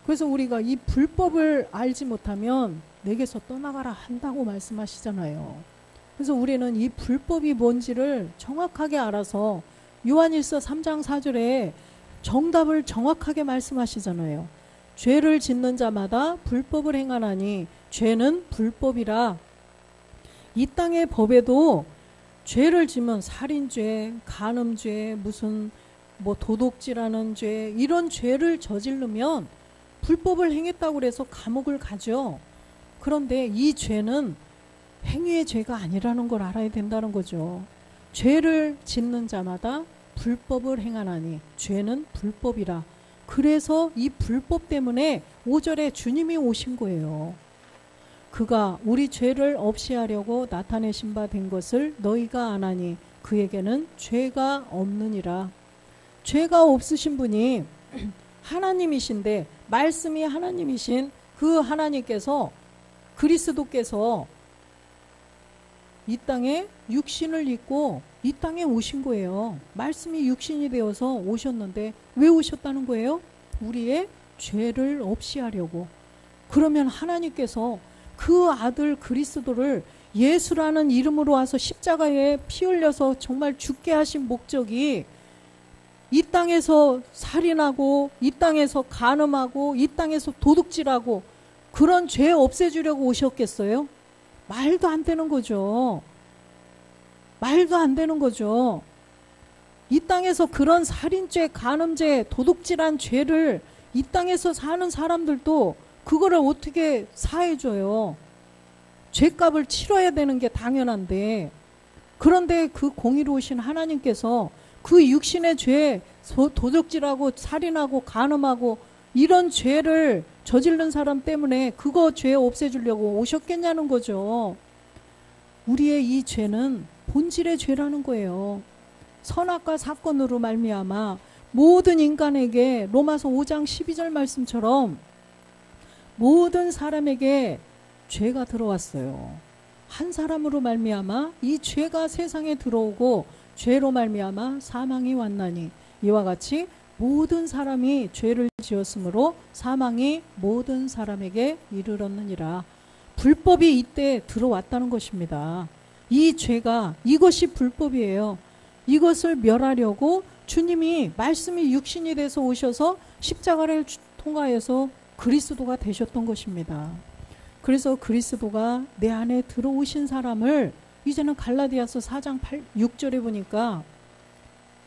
그래서 우리가 이 불법을 알지 못하면 내게서 떠나가라 한다고 말씀하시잖아요. 그래서 우리는 이 불법이 뭔지를 정확하게 알아서 요한일서 3장 4절에 정답을 정확하게 말씀하시잖아요. 죄를 짓는 자마다 불법을 행하나니 죄는 불법이라. 이 땅의 법에도 죄를 지면 살인죄, 간음죄, 무슨 뭐 도둑질하는 죄 이런 죄를 저지르면 불법을 행했다고 해서 감옥을 가죠. 그런데 이 죄는 행위의 죄가 아니라는 걸 알아야 된다는 거죠. 죄를 짓는 자마다 불법을 행하나니 죄는 불법이라. 그래서 이 불법 때문에 5절에 주님이 오신 거예요. 그가 우리 죄를 없이 하려고 나타내신 바 된 것을 너희가 아나니 그에게는 죄가 없느니라. 죄가 없으신 분이 하나님이신데 말씀이 하나님이신 그 하나님께서 그리스도께서 이 땅에 육신을 입고 이 땅에 오신 거예요. 말씀이 육신이 되어서 오셨는데 왜 오셨다는 거예요? 우리의 죄를 없이 하려고. 그러면 하나님께서 그 아들 그리스도를 예수라는 이름으로 와서 십자가에 피 흘려서 정말 죽게 하신 목적이 이 땅에서 살인하고 이 땅에서 간음하고 이 땅에서 도둑질하고 그런 죄 없애주려고 오셨겠어요? 말도 안 되는 거죠. 말도 안 되는 거죠. 이 땅에서 그런 살인죄, 간음죄, 도둑질한 죄를 이 땅에서 사는 사람들도 그거를 어떻게 사해줘요? 죄값을 치러야 되는 게 당연한데, 그런데 그 공의로우신 하나님께서 그 육신의 죄, 도둑질하고 살인하고 간음하고 이런 죄를 저지른 사람 때문에 그거 죄 없애주려고 오셨겠냐는 거죠. 우리의 이 죄는 본질의 죄라는 거예요. 선악과 사건으로 말미암아 모든 인간에게 로마서 5장 12절 말씀처럼 모든 사람에게 죄가 들어왔어요. 한 사람으로 말미암아 이 죄가 세상에 들어오고 죄로 말미암아 사망이 왔나니 이와 같이 모든 사람이 죄를 지었으므로 사망이 모든 사람에게 이르렀느니라. 불법이 이때 들어왔다는 것입니다. 이 죄가 이것이 불법이에요. 이것을 멸하려고 주님이 말씀이 육신이 돼서 오셔서 십자가를 통과해서 그리스도가 되셨던 것입니다. 그래서 그리스도가 내 안에 들어오신 사람을 이제는 갈라디아서 4장 6절에 보니까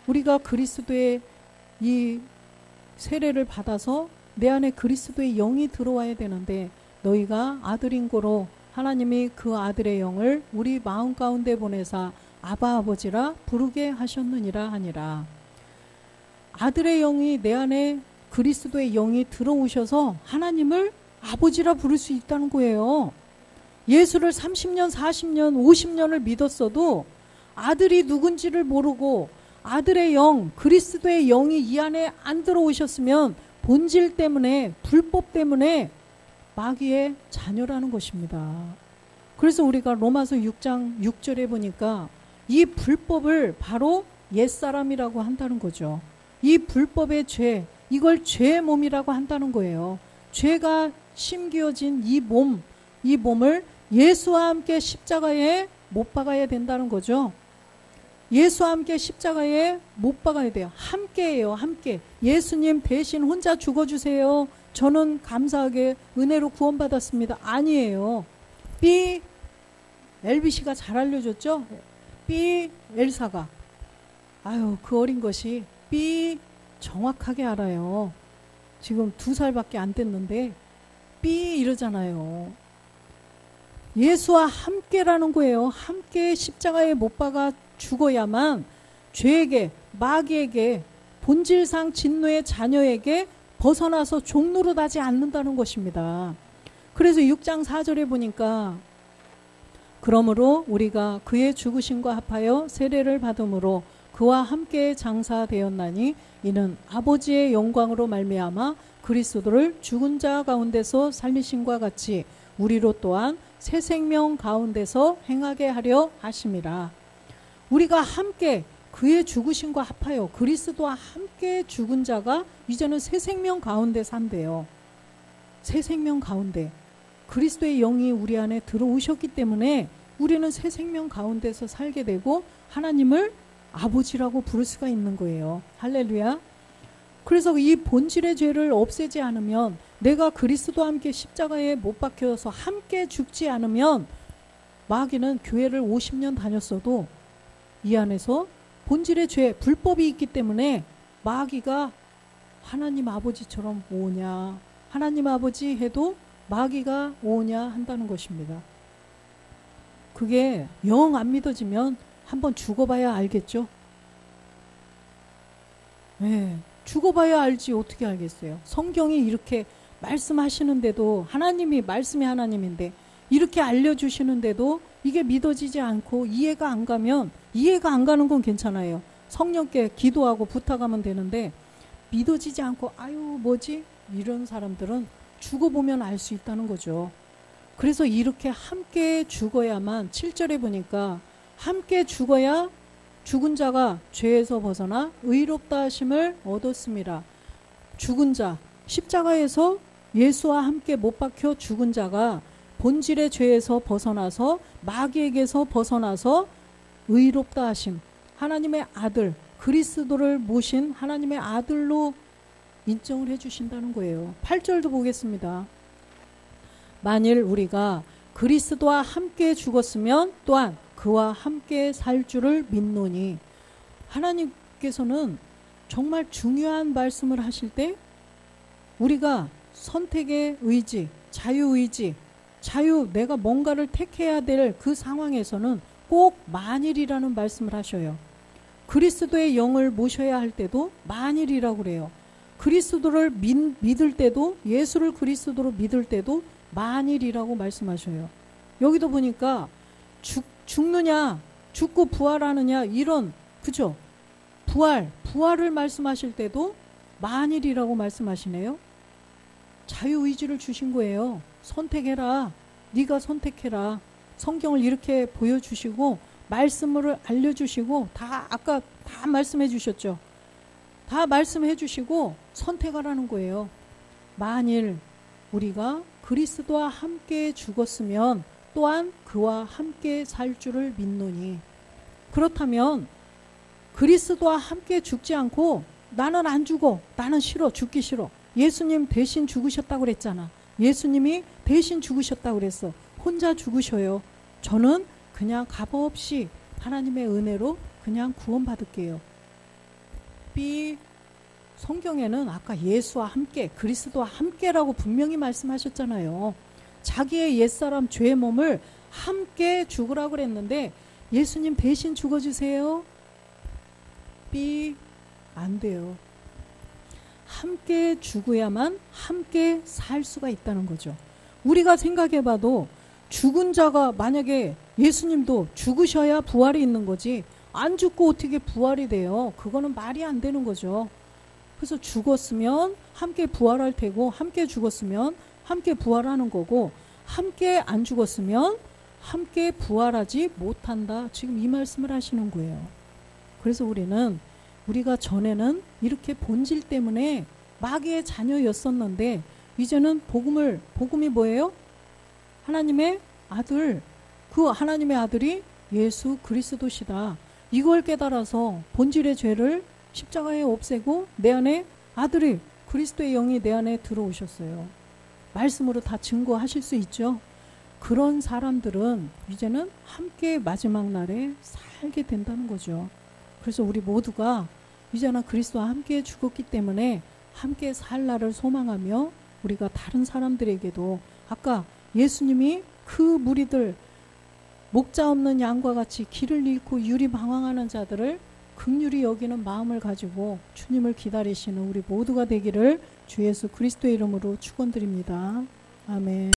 우리가 그리스도의 이 세례를 받아서 내 안에 그리스도의 영이 들어와야 되는데 너희가 아들인 고로 하나님이 그 아들의 영을 우리 마음 가운데 보내사 아바 아버지라 부르게 하셨느니라 하니라. 아들의 영이 내 안에 그리스도의 영이 들어오셔서 하나님을 아버지라 부를 수 있다는 거예요. 예수를 30년, 40년, 50년을 믿었어도 아들이 누군지를 모르고 아들의 영, 그리스도의 영이 이 안에 안 들어오셨으면 본질 때문에, 불법 때문에 마귀의 자녀라는 것입니다. 그래서 우리가 로마서 6장 6절에 보니까 이 불법을 바로 옛사람이라고 한다는 거죠. 이 불법의 죄, 이걸 죄의 몸이라고 한다는 거예요. 죄가 심기어진 이 몸을 예수와 함께 십자가에 못 박아야 된다는 거죠. 예수와 함께 십자가에 못 박아야 돼요. 함께예요. 함께. 예수님 대신 혼자 죽어주세요. 저는 감사하게 은혜로 구원받았습니다. 아니에요. B LBC가 잘 알려줬죠. B 엘사가 아유 그 어린 것이 B 정확하게 알아요. 지금 2살밖에 안 됐는데 B 이러잖아요. 예수와 함께라는 거예요. 함께 십자가에 못 박아 죽어야만 죄에게, 마귀에게, 본질상 진노의 자녀에게 벗어나서 종노릇하지 않는다는 것입니다. 그래서 6장 4절에 보니까 그러므로 우리가 그의 죽으심과 합하여 세례를 받음으로 그와 함께 장사되었나니 이는 아버지의 영광으로 말미암아 그리스도를 죽은 자 가운데서 살리심과 같이 우리로 또한 새 생명 가운데서 행하게 하려 하심이라. 우리가 함께 그의 죽으심과 합하여 그리스도와 함께 죽은 자가 이제는 새 생명 가운데 산대요. 새 생명 가운데 그리스도의 영이 우리 안에 들어오셨기 때문에 우리는 새 생명 가운데서 살게 되고 하나님을 아버지라고 부를 수가 있는 거예요. 할렐루야. 그래서 이 본질의 죄를 없애지 않으면, 내가 그리스도와 함께 십자가에 못 박혀서 함께 죽지 않으면 마귀는 교회를 50년 다녔어도 이 안에서 본질의 죄, 불법이 있기 때문에 마귀가 하나님 아버지처럼 오냐, 하나님 아버지 해도 마귀가 오냐 한다는 것입니다. 그게 영 안 믿어지면 한번 죽어봐야 알겠죠. 네, 죽어봐야 알지 어떻게 알겠어요. 성경이 이렇게 말씀하시는데도, 하나님이 말씀이 하나님인데 이렇게 알려주시는데도 이게 믿어지지 않고 이해가 안 가면, 이해가 안 가는 건 괜찮아요. 성령께 기도하고 부탁하면 되는데 믿어지지 않고 아유 뭐지? 이런 사람들은 죽어보면 알 수 있다는 거죠. 그래서 이렇게 함께 죽어야만, 7절에 보니까 함께 죽어야 죽은 자가 죄에서 벗어나 의롭다 하심을 얻었습니다. 죽은 자, 십자가에서 예수와 함께 못 박혀 죽은 자가 본질의 죄에서 벗어나서 마귀에게서 벗어나서 의롭다 하심, 하나님의 아들 그리스도를 모신 하나님의 아들로 인정을 해주신다는 거예요. 8절도 보겠습니다. 만일 우리가 그리스도와 함께 죽었으면 또한 그와 함께 살 줄을 믿노니, 하나님께서는 정말 중요한 말씀을 하실 때 우리가 선택의 의지, 자유의지, 내가 뭔가를 택해야 될 그 상황에서는 꼭 만일이라는 말씀을 하셔요. 그리스도의 영을 모셔야 할 때도 만일이라고 그래요. 그리스도를 믿을 때도, 예수를 그리스도로 믿을 때도 만일이라고 말씀하셔요. 여기도 보니까 죽느냐, 죽고 부활하느냐, 이런, 그죠? 부활을 말씀하실 때도 만일이라고 말씀하시네요. 자유의지를 주신 거예요. 선택해라. 네가 선택해라. 성경을 이렇게 보여주시고 말씀을 알려주시고 아까 다 말씀해 주셨죠. 다 말씀해 주시고 선택하라는 거예요. 만일 우리가 그리스도와 함께 죽었으면 또한 그와 함께 살 줄을 믿노니, 그렇다면 그리스도와 함께 죽지 않고 나는 안 죽어, 나는 싫어, 죽기 싫어, 예수님 대신 죽으셨다고 그랬잖아, 예수님이 대신 죽으셨다고 그랬어, 혼자 죽으셔요, 저는 그냥 값없이 하나님의 은혜로 그냥 구원받을게요. 성경에는 아까 예수와 함께, 그리스도와 함께라고 분명히 말씀하셨잖아요. 자기의 옛사람 죄의 몸을 함께 죽으라고 그랬는데 예수님 대신 죽어주세요. 안 돼요. 함께 죽어야만 함께 살 수가 있다는 거죠. 우리가 생각해봐도 죽은 자가, 만약에 예수님도 죽으셔야 부활이 있는 거지, 안 죽고 어떻게 부활이 돼요? 그거는 말이 안 되는 거죠. 그래서 죽었으면 함께 부활할 테고, 함께 죽었으면 함께 부활하는 거고, 함께 안 죽었으면 함께 부활하지 못한다. 지금 이 말씀을 하시는 거예요. 그래서 우리가 전에는 이렇게 본질 때문에 마귀의 자녀였었는데, 이제는 복음이 뭐예요? 하나님의 아들, 그 하나님의 아들이 예수 그리스도시다. 이걸 깨달아서 본질의 죄를 십자가에 없애고 내 안에 아들이, 그리스도의 영이 내 안에 들어오셨어요. 말씀으로 다 증거하실 수 있죠. 그런 사람들은 이제는 함께 마지막 날에 살게 된다는 거죠. 그래서 우리 모두가 이제는 그리스도와 함께 죽었기 때문에 함께 살 날을 소망하며, 우리가 다른 사람들에게도 아까 예수님이 그 무리들, 목자 없는 양과 같이 길을 잃고 유리방황하는 자들을 긍휼히 여기는 마음을 가지고 주님을 기다리시는 우리 모두가 되기를 주 예수 그리스도의 이름으로 축원드립니다. 아멘.